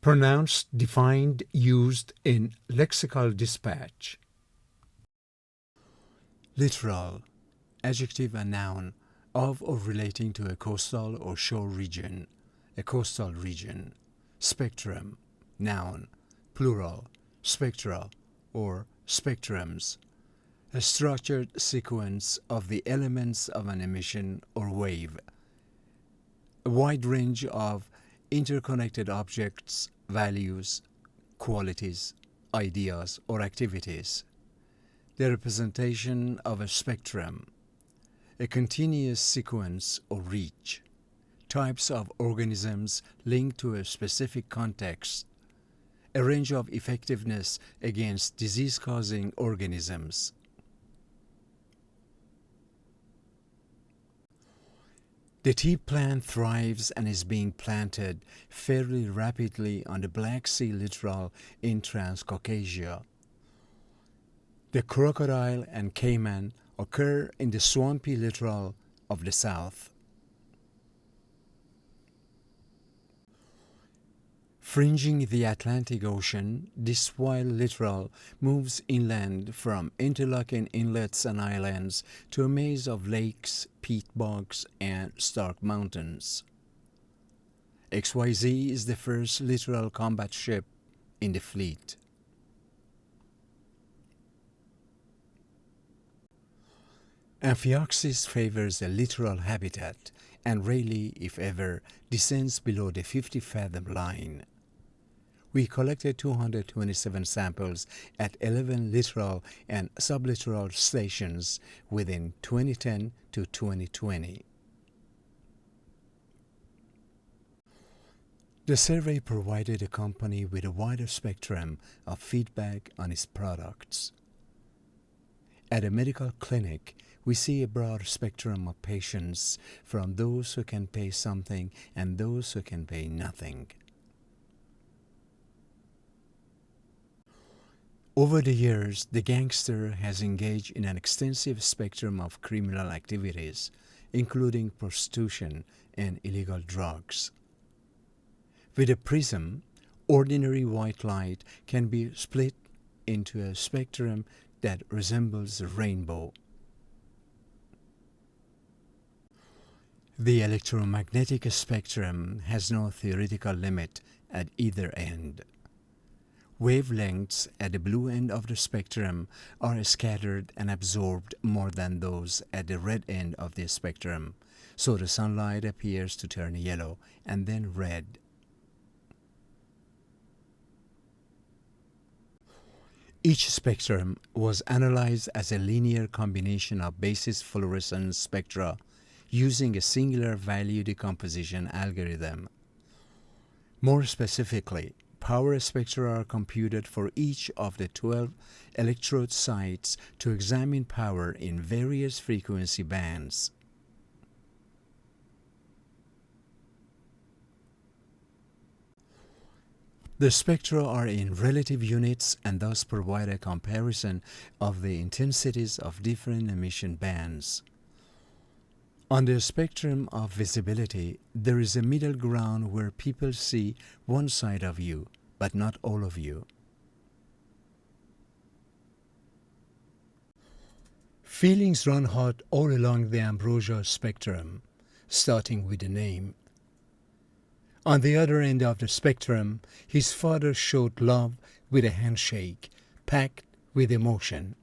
Pronounced, defined, used in lexical dispatch. Littoral, adjective and noun, of or relating to a coastal or shore region, a coastal region. Spectrum, noun, plural, spectra or spectrums, a structured sequence of the elements of an emission or wave. A wide range of interconnected objects, values, qualities, ideas, or activities. The representation of a spectrum, a continuous sequence or reach. Types of organisms linked to a specific context. A range of effectiveness against disease-causing organisms. The tea plant thrives and is being planted fairly rapidly on the Black Sea littoral in Transcaucasia. The crocodile and caiman occur in the swampy littoral of the south. Fringing the Atlantic Ocean, this wild littoral moves inland from interlocking inlets and islands to a maze of lakes, peat bogs, and stark mountains. XYZ is the first littoral combat ship in the fleet. Amphioxus favors a littoral habitat and rarely, if ever, descends below the 50-fathom line. We collected 227 samples at 11 littoral and sublittoral stations within 2010 to 2020. The survey provided the company with a wider spectrum of feedback on its products. At a medical clinic, we see a broad spectrum of patients, from those who can pay something and those who can pay nothing. Over the years, the gangster has engaged in an extensive spectrum of criminal activities, including prostitution and illegal drugs. With a prism, ordinary white light can be split into a spectrum that resembles a rainbow. The electromagnetic spectrum has no theoretical limit at either end. Wavelengths at the blue end of the spectrum are scattered and absorbed more than those at the red end of the spectrum, so the sunlight appears to turn yellow and then red. Each spectrum was analyzed as a linear combination of basis fluorescence spectra using a singular value decomposition algorithm. More specifically, power spectra are computed for each of the 12 electrode sites to examine power in various frequency bands. The spectra are in relative units and thus provide a comparison of the intensities of different emission bands. On the spectrum of visibility, there is a middle ground where people see one side of you, but not all of you. Feelings run hot all along the ambrosia spectrum, starting with the name. On the other end of the spectrum, his father showed love with a handshake, packed with emotion.